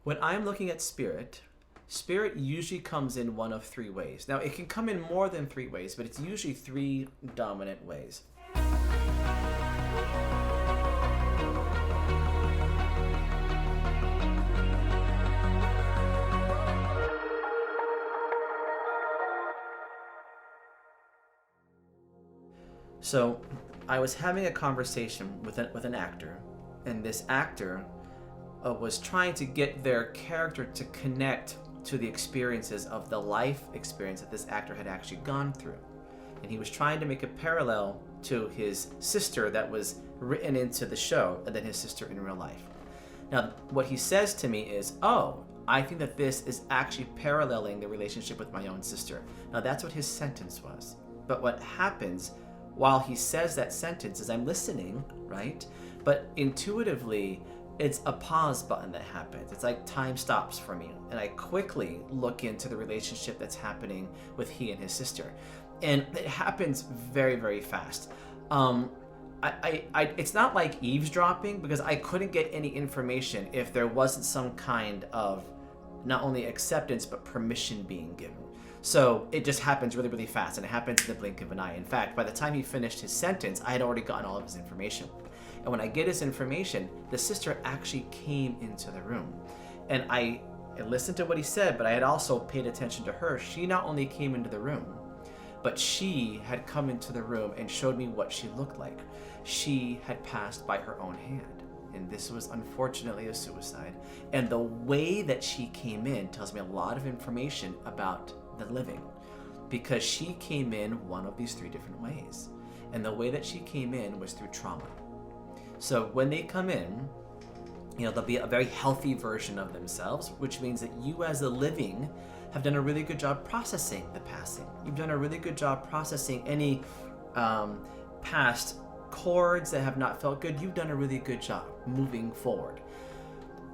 When I'm looking at spirit usually comes in one of three ways. Now, it can come in more than three ways, but it's usually three dominant ways. So, I was having a conversation with an actor, and this actor was trying to get their character to connect to the experiences of the life experience that this actor had actually gone through. And he was trying to make a parallel to his sister that was written into the show, and then his sister in real life. Now, what he says to me is, oh, I think that this is actually paralleling the relationship with my own sister. Now, that's what his sentence was. But what happens while he says that sentence is I'm listening, right? But intuitively, it's a pause button that happens. It's like time stops for me, and I quickly look into the relationship that's happening with he and his sister, and it happens very, very fast. It's not like eavesdropping, because I couldn't get any information if there wasn't some kind of not only acceptance but permission being given. So it just happens really, really fast, and it happens in the blink of an eye. In fact, by the time he finished his sentence, I had already gotten all of his information. And when I get his information, the sister actually came into the room. And I listened to what he said, but I had also paid attention to her. She not only came into the room, but she had come into the room and showed me what she looked like. She had passed by her own hand. And this was unfortunately a suicide. And the way that she came in tells me a lot of information about the living, because she came in one of these three different ways. And the way that she came in was through trauma. So when they come in, they'll be a very healthy version of themselves, which means that you as a living have done a really good job processing the passing. You've done a really good job processing any past chords that have not felt good. You've done a really good job moving forward.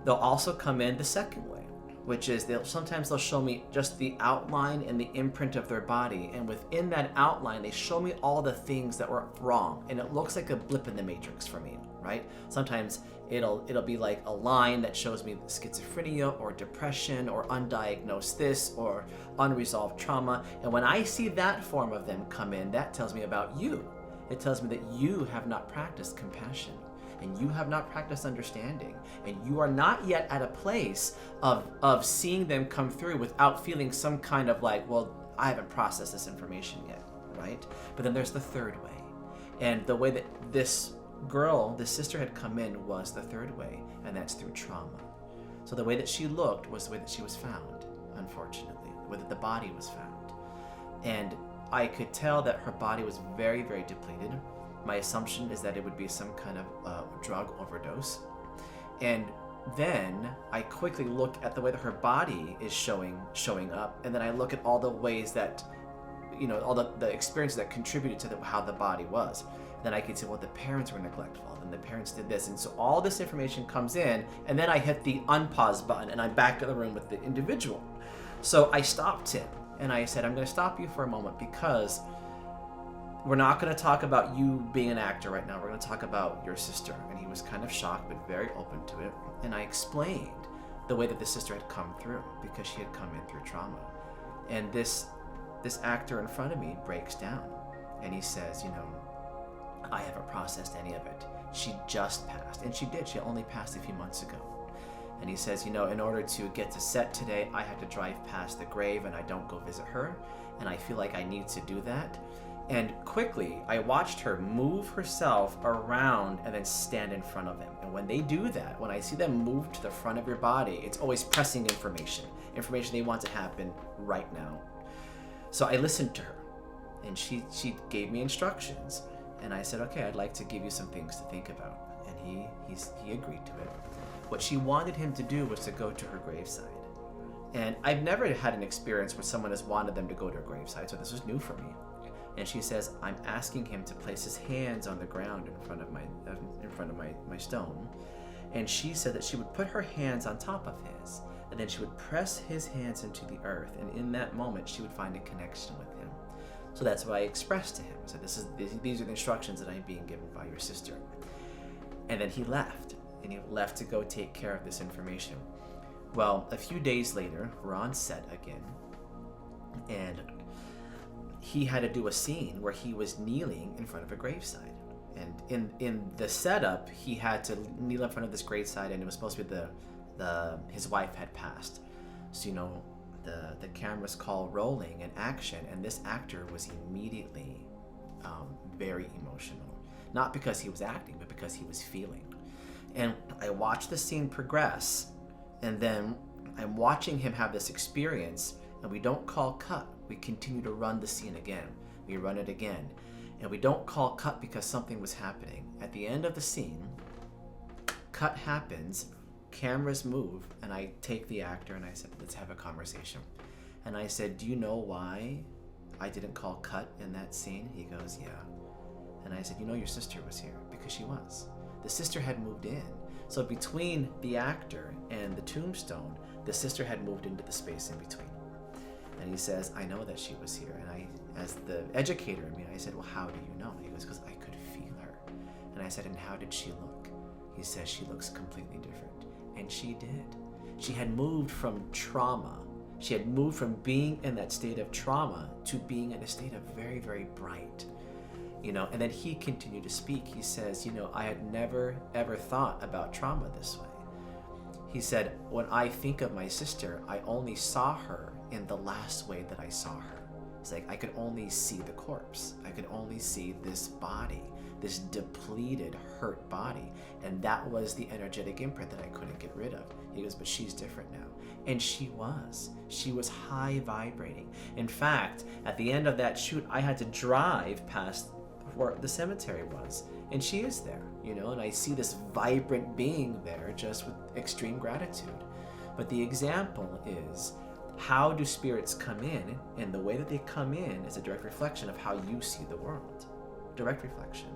They'll also come in the second way, which is sometimes they'll show me just the outline and the imprint of their body, and within that outline they show me all the things that were wrong, and it looks like a blip in the matrix for me, right? Sometimes it'll be like a line that shows me schizophrenia or depression or undiagnosed this or unresolved trauma, and when I see that form of them come in, that tells me about you. It tells me that you have not practiced compassion, and you have not practiced understanding, and you are not yet at a place of seeing them come through without feeling some kind of like, well, I haven't processed this information yet, right? But then there's the third way. And the way that this sister had come in was the third way, and that's through trauma. So the way that she looked was the way that she was found, unfortunately, the way that the body was found. And I could tell that her body was very, very depleted. My assumption is that it would be some kind of drug overdose. And then I quickly look at the way that her body is showing up, and then I look at all the ways that, all the experiences that contributed to how the body was. Then I could say, well, the parents were neglectful, and the parents did this. And so all this information comes in, and then I hit the unpause button, and I'm back in the room with the individual. So I stopped him, and I said, I'm going to stop you for a moment, because we're not going to talk about you being an actor right now. We're going to talk about your sister. And he was kind of shocked, but very open to it. And I explained the way that the sister had come through, because she had come in through trauma. And this actor in front of me breaks down, and he says, I haven't processed any of it. She just passed. And she did. She only passed a few months ago. And he says, in order to get to set today, I had to drive past the grave, and I don't go visit her. And I feel like I need to do that. And quickly, I watched her move herself around and then stand in front of him. And when they do that, when I see them move to the front of your body, it's always pressing information they want to happen right now. So I listened to her, and she gave me instructions. And I said, okay, I'd like to give you some things to think about. And he agreed to it. What she wanted him to do was to go to her graveside. And I've never had an experience where someone has wanted them to go to her graveside, so this was new for me. And she says, I'm asking him to place his hands on the ground in front of my stone. And she said that she would put her hands on top of his, and then she would press his hands into the earth, and in that moment she would find a connection with him. So that's what I expressed to him. I said, these are the instructions that I'm being given by your sister. And then he left, and he left to go take care of this information. Well, a few days later, we're on set again, and he had to do a scene where he was kneeling in front of a graveside. And in the setup, he had to kneel in front of this graveside, and it was supposed to be his wife had passed. So, the cameras call rolling and action, and this actor was immediately very emotional. Not because he was acting, but because he was feeling. And I watched the scene progress, and then I'm watching him have this experience, and we don't call cut. We continue to run the scene again. We run it again. And we don't call cut because something was happening. At the end of the scene, cut happens, cameras move, and I take the actor and I said, let's have a conversation. And I said, do you know why I didn't call cut in that scene? He goes, yeah. And I said, your sister was here, because she was. The sister had moved in. So between the actor and the tombstone, the sister had moved into the space in between. And he says, I know that she was here. And I, as the educator in me, I said, well, how do you know? He goes, because I could feel her. And I said, and how did she look? He says, she looks completely different. And she did. She had moved from trauma. She had moved from being in that state of trauma to being in a state of very, very bright. And then he continued to speak. He says, I had never, ever thought about trauma this way. He said, when I think of my sister, I only saw her in the last way that I saw her. It's like I could only see the corpse. I could only see this body, this depleted, hurt body. And that was the energetic imprint that I couldn't get rid of. He goes, but she's different now. And she was. She was high vibrating. In fact, at the end of that shoot, I had to drive past where the cemetery was. And she is there, and I see this vibrant being there just with extreme gratitude. But the example is, how do spirits come in? And the way that they come in is a direct reflection of how you see the world. Direct reflection.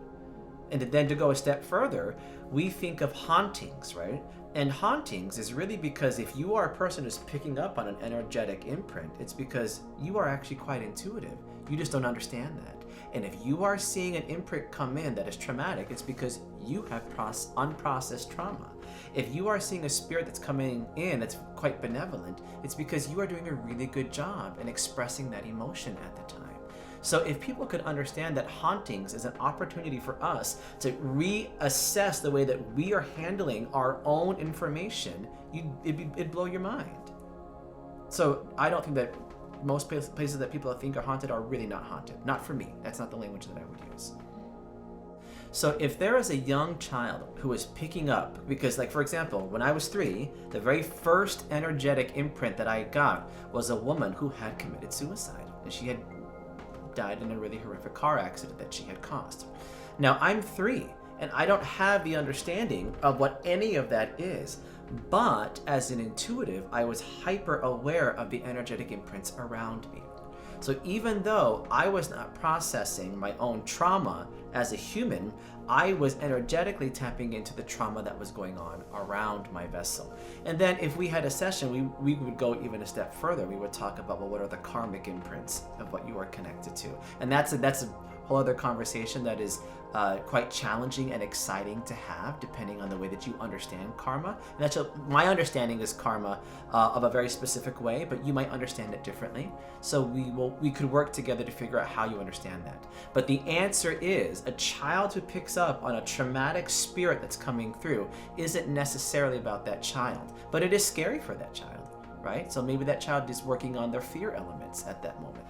And then to go a step further, we think of hauntings, right? And hauntings is really because if you are a person who's picking up on an energetic imprint, it's because you are actually quite intuitive. You just don't understand that. And if you are seeing an imprint come in that is traumatic, it's because you have unprocessed trauma. If you are seeing a spirit that's coming in that's quite benevolent, it's because you are doing a really good job in expressing that emotion at the time. So if people could understand that hauntings is an opportunity for us to reassess the way that we are handling our own information, it'd blow your mind. So I don't think that most places that people think are haunted are really not haunted. Not for me. That's not the language that I would use. So if there is a young child who is picking up, because like, for example, when I was 3, the very first energetic imprint that I got was a woman who had committed suicide. And she had died in a really horrific car accident that she had caused. Now I'm 3, and I don't have the understanding of what any of that is. But as an intuitive, I was hyper aware of the energetic imprints around me. So even though I was not processing my own trauma as a human, I was energetically tapping into the trauma that was going on around my vessel. And then if we had a session, we would go even a step further. We would talk about, well, what are the karmic imprints of what you are connected to? And that's a whole other conversation that is quite challenging and exciting to have, depending on the way that you understand karma. And my understanding is karma of a very specific way, but you might understand it differently. So we could work together to figure out how you understand that. But the answer is, a child who picks up on a traumatic spirit that's coming through isn't necessarily about that child, but it is scary for that child, right? So maybe that child is working on their fear elements at that moment.